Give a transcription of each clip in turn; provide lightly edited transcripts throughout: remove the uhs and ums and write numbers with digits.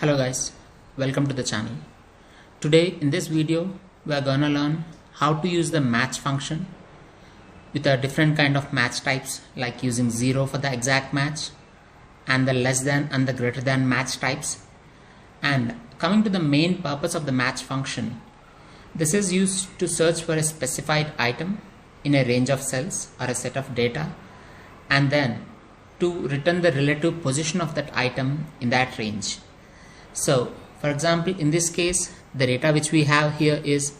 Hello guys, welcome to the channel. Today in this video we are gonna learn how to use the match function with a different kind of match types, like using 0 for the exact match and the less than and the greater than match types. And coming to the main purpose of the match function, this is used to search for a specified item in a range of cells or a set of data, and then to return the relative position of that item in that range. So for example, in this case, the data which we have here is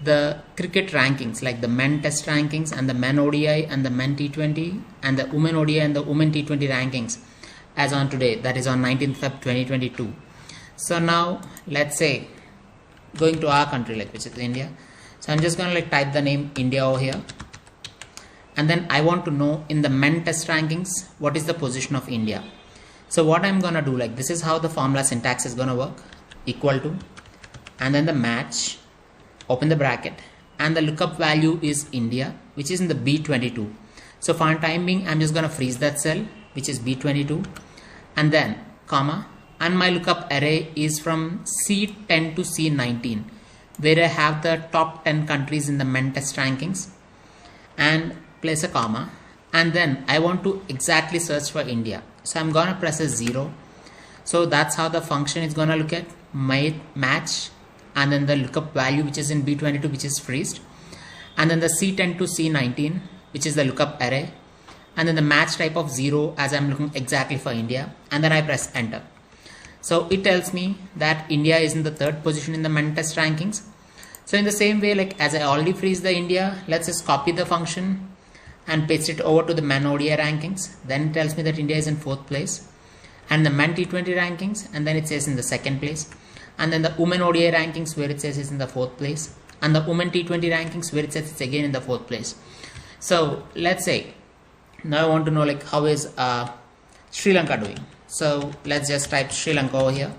the cricket rankings, like the men test rankings and the men ODI and the men T20 and the women ODI and the women T20 rankings as on today, that is on 19th Feb 2022. So now let's say going to our country, like which is India. So I'm just going to type the name India over here, and then I want to know in the men test rankings what is the position of India. So what I'm gonna do, like this is how the formula syntax is gonna work: equal to, and then the match, open the bracket, and the lookup value is India, which is in the B22. So for time being, I'm just gonna freeze that cell, which is B22, and then comma, and my lookup array is from C10 to C19, where I have the top 10 countries in the men test rankings, and place a comma, and then I want to exactly search for India. So I'm gonna press a 0. So that's how the function is gonna look at my match, and then the lookup value which is in B22, which is freezed, and then the C10 to C19, which is the lookup array, and then the match type of 0 as I'm looking exactly for India, and then I press enter. So it tells me that India is in the third position in the men test rankings. So in the same way, like as I already freeze the India, let's just copy the function and paste it over to the men ODI rankings. Then it tells me that India is in 4th place, and the men T20 rankings, and then it says in the 2nd place, and then the women ODI rankings where it says it's in the 4th place, and the women T20 rankings where it says it's again in the 4th place. So let's say now I want to know like how is Sri Lanka doing. So let's just type Sri Lanka over here,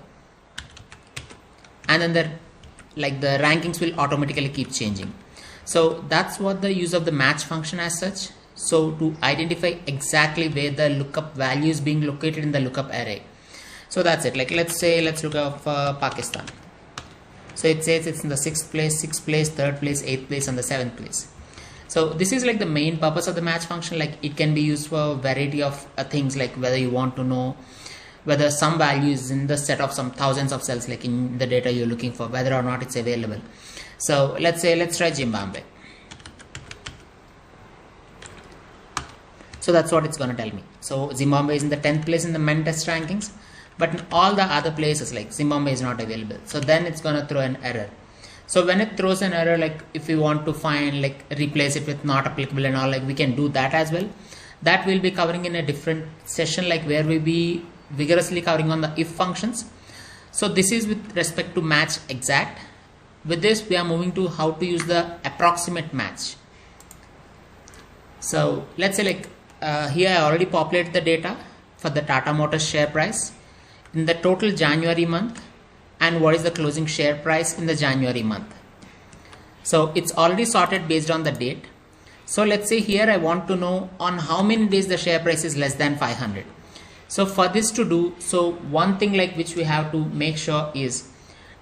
and then the rankings will automatically keep changing. So that's what the use of the match function as such. So to identify exactly where the lookup value is being located in the lookup array. So that's it. Like let's look up for Pakistan. So it says it's in the 6th place, 6th place, 3rd place, 8th place, and the 7th place. So this is like the main purpose of the match function. Like it can be used for a variety of things, like whether you want to know whether some value is in the set of some thousands of cells, like in the data you're looking for, whether or not it's available. So let's try Zimbabwe. So that's what it's going to tell me. So Zimbabwe is in the 10th place in the men test rankings, but in all the other places, like Zimbabwe is not available. So then it's going to throw an error. So when it throws an error, like if we want to find, like replace it with not applicable and all, like we can do that as well. That we'll be covering in a different session, like where we'll be vigorously covering on the if functions. So this is with respect to match exact. With this, we are moving to how to use the approximate match. So let's say like here I already populated the data for the Tata Motors share price in the total January month, and what is the closing share price in the January month. So it's already sorted based on the date. So let's say here I want to know on how many days the share price is less than 500. So for this to do, so one thing like which we have to make sure is,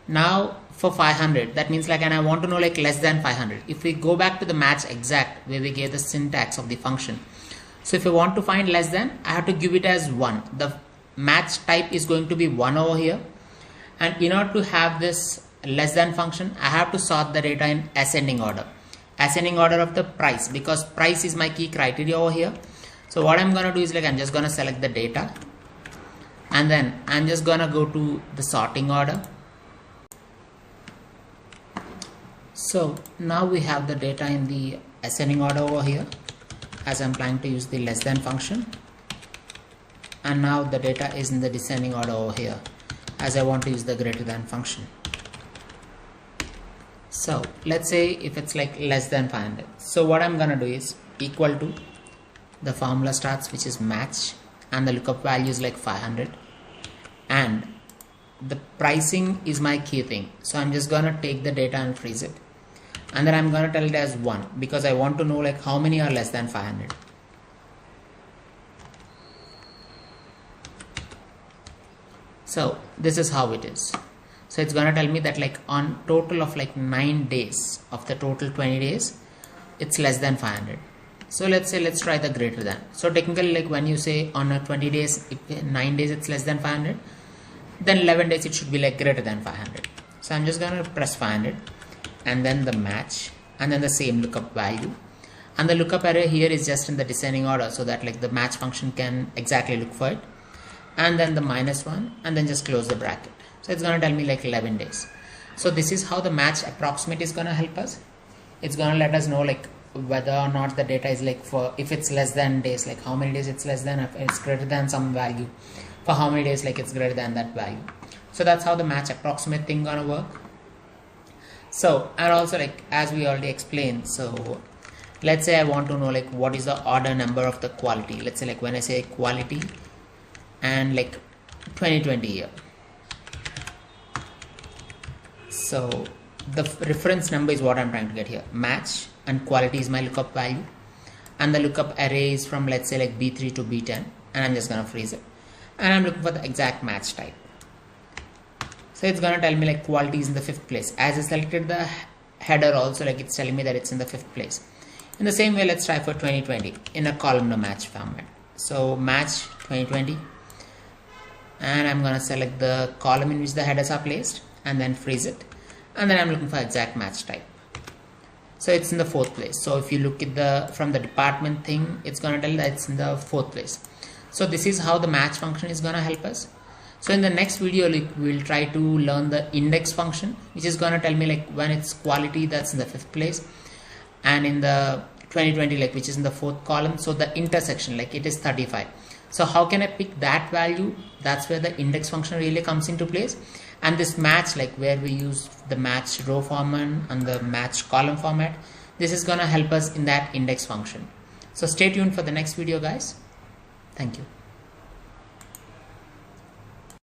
now for 500, that means like, and I want to know like less than 500. If we go back to the match exact where we gave the syntax of the function, so if I want to find less than, I have to give it as 1. The match type is going to be 1 over here, and in order to have this less than function, I have to sort the data in ascending order of the price, because price is my key criteria over here. So what I'm gonna do is like I'm just gonna select the data, and then I'm just gonna go to the sorting order. So now we have the data in the ascending order over here, as I'm planning to use the less than function, and now the data is in the descending order over here, as I want to use the greater than function. So let's say if it's like less than 500. So what I'm gonna do is equal to, the formula starts which is match, and the lookup value is like 500, and the pricing is my key thing. So I'm just gonna take the data and freeze it, and then I'm gonna tell it as 1, because I want to know like how many are less than 500. So this is how it is. So it's gonna tell me that like on total of like 9 days of the total 20 days, it's less than 500. So let's try the greater than. So technically, like when you say on a 20 days, if 9 days it's less than 500, then 11 days it should be like greater than 500. So I'm just gonna press 500 and then the match and then the same lookup value, and the lookup array here is just in the descending order so that like the match function can exactly look for it, and then the -1 and then just close the bracket. So it's gonna tell me like 11 days. So this is how the match approximate is gonna help us. It's gonna let us know like whether or not the data is like, for if it's less than days, like how many days it's less than, if it's greater than some value, for how many days like it's greater than that value. So that's how the match approximate thing gonna work. So, and also like as we already explained, so let's say I want to know like what is the order number of the quality. Let's say like when I say quality and like 2020 here, so the reference number is what I'm trying to get here. Match and quality is my lookup value, and the lookup array is from, let's say like B3 to B10, and I'm just gonna freeze it, and I'm looking for the exact match type. So it's gonna tell me like quality is in the 5th place. As I selected the header also, like it's telling me that it's in the 5th place. In the same way, let's try for 2020 in a columnar match format. So match 2020, and I'm gonna select the column in which the headers are placed and then freeze it, and then I'm looking for exact match type. So it's in the 4th place. So if you look at the from the department thing, it's gonna tell that it's in the 4th place. So this is how the match function is gonna help us. So in the next video, like we'll try to learn the index function, which is gonna tell me like when it's quality, that's in the 5th place, and in the 2020, like which is in the 4th column, so the intersection, like it is 35. So how can I pick that value? That's where the index function really comes into place. And this match, like where we use the match row format and the match column format, this is gonna help us in that index function. So stay tuned for the next video, guys. Thank you.